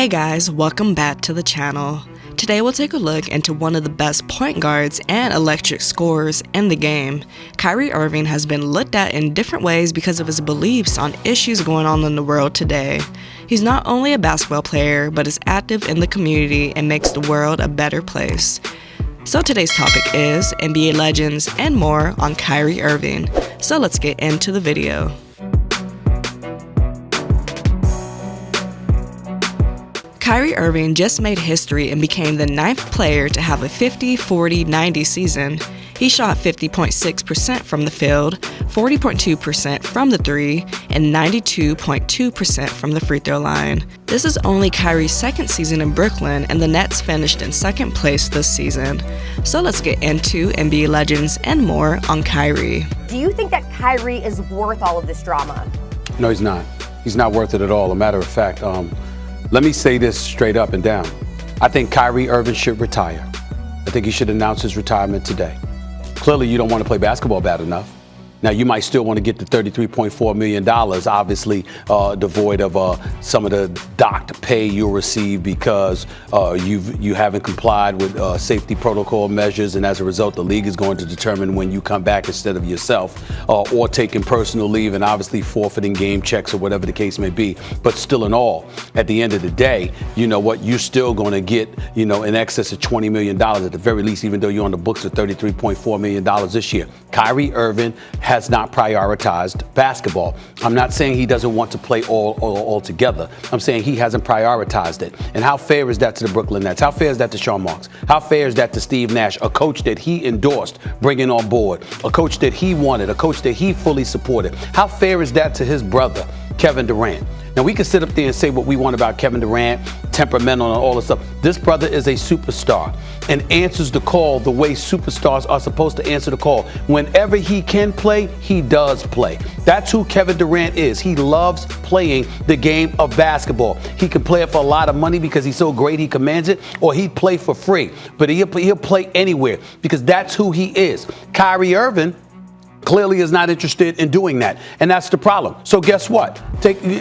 Hey guys, welcome back to the channel. Today we'll take a look into one of the best point guards and electric scorers in the game. Kyrie Irving has been looked at in different ways because of his beliefs on issues going on in the world today. He's not only a basketball player, but is active in the community and makes the world a better place. So today's topic is NBA legends and more on Kyrie Irving. So let's get into the video. Kyrie Irving just made history and became the 9th player to have a 50-40-90 season. He shot 50.6% from the field, 40.2% from the three, and 92.2% from the free throw line. This is only Kyrie's second season in Brooklyn, and the Nets finished in second place this season. So let's get into NBA legends and more on Kyrie. Do you think that Kyrie is worth all of this drama? No, he's not. He's not worth it at all. A matter of fact, let me say this straight up and down. I think Kyrie Irving should retire. I think he should announce his retirement today. Clearly, you don't want to play basketball bad enough. Now, you might still want to get the $33.4 million, obviously devoid of some of the docked pay you'll receive because you haven't complied with safety protocol measures, and as a result, the league is going to determine when you come back instead of yourself, or taking personal leave and obviously forfeiting game checks or whatever the case may be. But still in all, at the end of the day, you know what, you're still going to get, in excess of $20 million at the very least, even though you're on the books of $33.4 million this year. Kyrie Irving has not prioritized basketball. I'm not saying he doesn't want to play all together. I'm saying he hasn't prioritized it. And how fair is that to the Brooklyn Nets? How fair is that to Sean Marks? How fair is that to Steve Nash, a coach that he endorsed bringing on board, a coach that he wanted, a coach that he fully supported? How fair is that to his brother, Kevin Durant? Now, we can sit up there and say what we want about Kevin Durant, temperamental and all this stuff. This brother is a superstar and answers the call the way superstars are supposed to answer the call. Whenever he can play, he does play. That's who Kevin Durant is. He loves playing the game of basketball. He can play it for a lot of money because he's so great he commands it, or he'd play for free. But he'll play anywhere because that's who he is. Kyrie Irving clearly is not interested in doing that. And that's the problem. So guess what?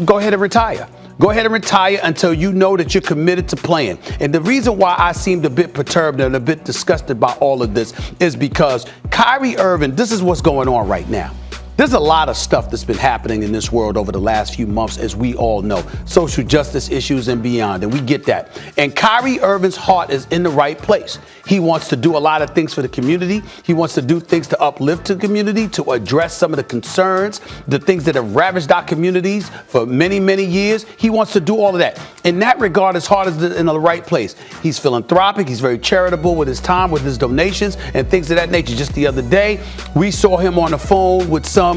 Go ahead and retire. Go ahead and retire until you know that you're committed to playing. And the reason why I seemed a bit perturbed and a bit disgusted by all of this is because Kyrie Irving, this is what's going on right now. There's a lot of stuff that's been happening in this world over the last few months, as we all know. Social justice issues and beyond, and we get that. And Kyrie Irving's heart is in the right place. He wants to do a lot of things for the community. He wants to do things to uplift the community, to address some of the concerns, the things that have ravaged our communities for many, many years. He wants to do all of that. In that regard, his heart is in the right place. He's philanthropic. He's very charitable with his time, with his donations, and things of that nature. Just the other day, we saw him on the phone with some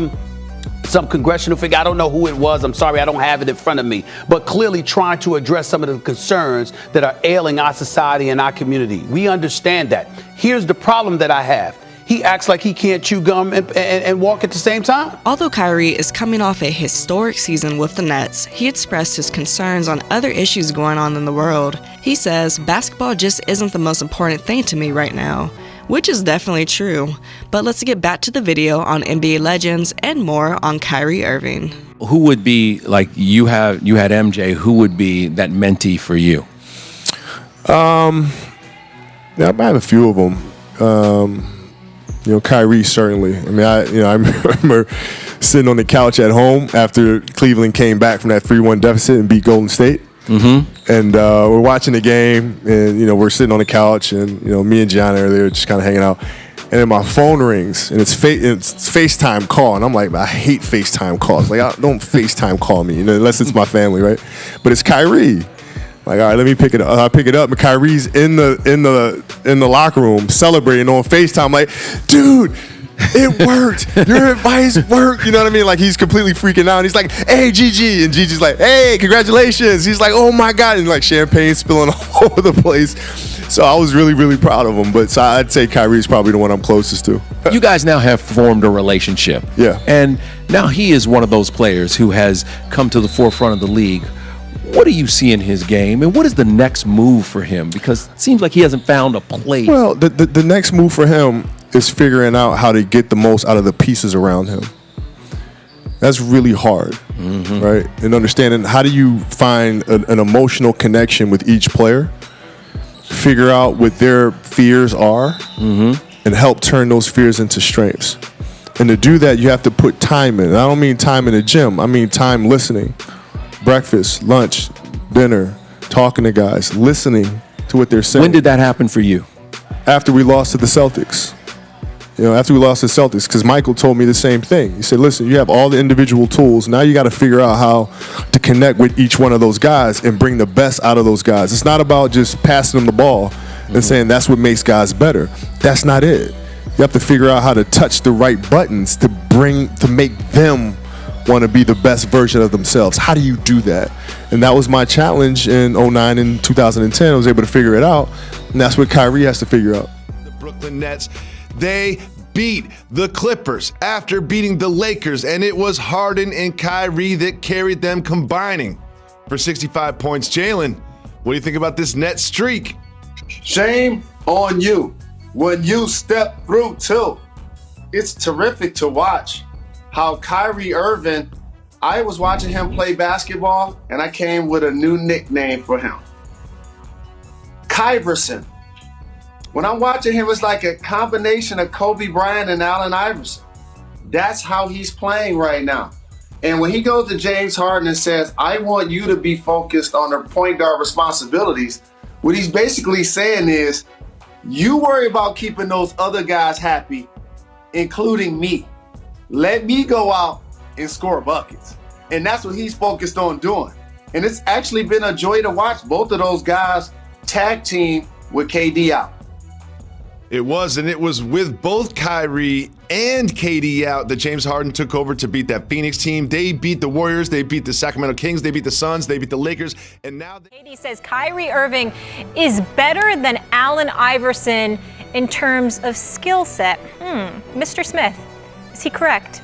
congressional figure. I don't know who it was. I'm sorry, I don't have it in front of me. But clearly trying to address some of the concerns that are ailing our society and our community. We understand that. Here's the problem that I have. He acts like he can't chew gum and walk at the same time. Although Kyrie is coming off a historic season with the Nets, he expressed his concerns on other issues going on in the world. He says, basketball just isn't the most important thing to me right now. Which is definitely true. But let's get back to the video on NBA legends and more on Kyrie Irving. Who would be, like you had MJ, who would be that mentee for you? Yeah, I have a few of them. Kyrie certainly. I mean, I remember sitting on the couch at home after Cleveland came back from that 3-1 deficit and beat Golden State. Mm-hmm. And we're watching the game, and we're sitting on the couch, and me and John are there just kind of hanging out. And then my phone rings, and it's FaceTime call, and I'm like, I hate FaceTime calls. Like, don't FaceTime call me, unless it's my family, right? But it's Kyrie. Like, all right, let me pick it up. I pick it up, and Kyrie's in the locker room celebrating on FaceTime. Like, dude, it worked. Your advice worked. You know what I mean? Like, he's completely freaking out. He's like, hey, Gigi. And Gigi's like, hey, congratulations. He's like, oh, my God. And, like, champagne spilling all over the place. So I was really, really proud of him. But so I'd say Kyrie's probably the one I'm closest to. You guys now have formed a relationship. Yeah. And now he is one of those players who has come to the forefront of the league. What do you see in his game, and what is the next move for him? Because it seems like he hasn't found a place. Well, the next move for him is figuring out how to get the most out of the pieces around him. That's really hard, right? And understanding how do you find an emotional connection with each player, figure out what their fears are, and help turn those fears into strengths. And to do that, you have to put time in. And I don't mean time in the gym. I mean time listening. Breakfast, lunch, dinner, talking to guys, listening to what they're saying. When did that happen for you? After we lost to the Celtics. After we lost to the Celtics, because Michael told me the same thing. He said, listen, you have all the individual tools. Now you got to figure out how to connect with each one of those guys and bring the best out of those guys. It's not about just passing them the ball and saying that's what makes guys better. That's not it. You have to figure out how to touch the right buttons to make them want to be the best version of themselves. How do you do that? And that was my challenge in 2009 and 2010. I was able to figure it out, and that's what Kyrie has to figure out. The Brooklyn Nets, they beat the Clippers after beating the Lakers, and it was Harden and Kyrie that carried them combining for 65 points. Jalen, what do you think about this net streak? Shame on you when you step through too. It's terrific to watch how Kyrie Irving, I was watching him play basketball and I came with a new nickname for him. Kyverson. When I'm watching him, it's like a combination of Kobe Bryant and Allen Iverson. That's how he's playing right now. And when he goes to James Harden and says, I want you to be focused on the point guard responsibilities, what he's basically saying is, you worry about keeping those other guys happy, including me. Let me go out and score buckets. And that's what he's focused on doing. And it's actually been a joy to watch both of those guys tag team with KD out. It was, and it was with both Kyrie and KD out that James Harden took over to beat that Phoenix team. They beat the Warriors, they beat the Sacramento Kings, they beat the Suns, they beat the Lakers, and now KD says Kyrie Irving is better than Allen Iverson in terms of skill set. Mr. Smith, is he correct?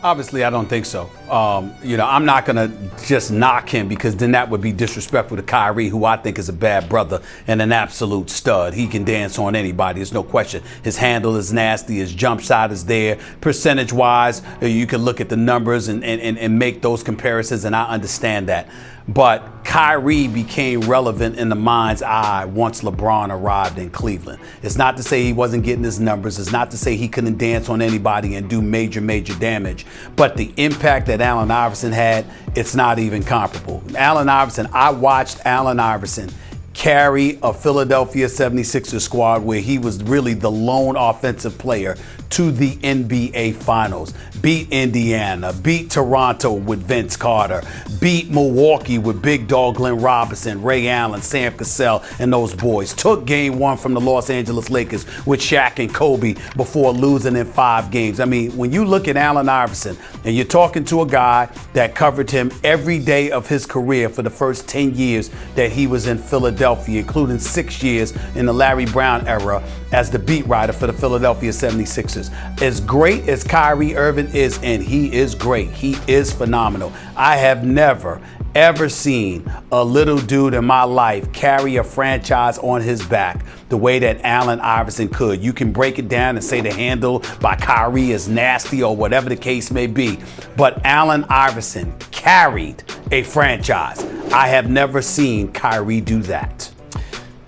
Obviously, I don't think so. I'm not going to just knock him because then that would be disrespectful to Kyrie, who I think is a bad brother and an absolute stud. He can dance on anybody. There's no question. His handle is nasty. His jump shot is there. Percentage-wise, you can look at the numbers and make those comparisons, and I understand that. But Kyrie became relevant in the mind's eye once LeBron arrived in Cleveland. It's not to say he wasn't getting his numbers. It's not to say he couldn't dance on anybody and do major damage. But the impact that Allen Iverson had, it's not even comparable. I watched Allen Iverson carry a Philadelphia 76ers squad where he was really the lone offensive player to the NBA Finals. Beat Indiana, beat Toronto with Vince Carter, beat Milwaukee with Big Dog Glenn Robinson, Ray Allen, Sam Cassell, and those boys. Took game one from the Los Angeles Lakers with Shaq and Kobe before losing in 5 games. I mean, when you look at Allen Iverson and you're talking to a guy that covered him every day of his career for the first 10 years that he was in Philadelphia, including 6 years in the Larry Brown era as the beat writer for the Philadelphia 76ers. As great as Kyrie Irving is, and he is great, he is phenomenal. I have never, ever seen a little dude in my life carry a franchise on his back the way that Allen Iverson could. You can break it down and say the handle by Kyrie is nasty or whatever the case may be, but Allen Iverson carried a franchise. I have never seen Kyrie do that.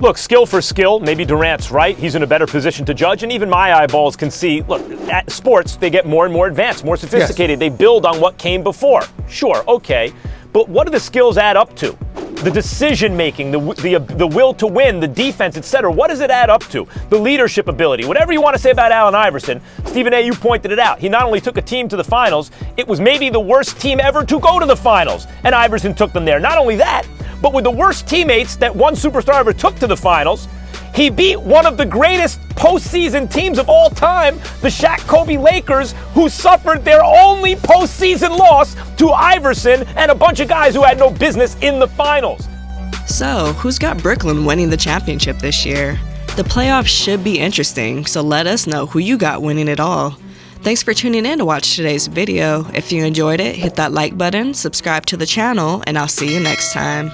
Look, skill for skill, maybe Durant's right. He's in a better position to judge, and even my eyeballs can see, look, at sports, they get more and more advanced, more sophisticated. Yes. They build on what came before. Sure, okay. But what do the skills add up to? The decision-making, the will to win, the defense, etc. What does it add up to? The leadership ability. Whatever you want to say about Allen Iverson, Stephen A., you pointed it out. He not only took a team to the finals, it was maybe the worst team ever to go to the finals, and Iverson took them there. Not only that, but with the worst teammates that one superstar ever took to the finals, he beat one of the greatest postseason teams of all time, the Shaq-Kobe Lakers, who suffered their only postseason loss to Iverson and a bunch of guys who had no business in the finals. So, who's got Brooklyn winning the championship this year? The playoffs should be interesting, so let us know who you got winning it all. Thanks for tuning in to watch today's video. If you enjoyed it, hit that like button, subscribe to the channel, and I'll see you next time.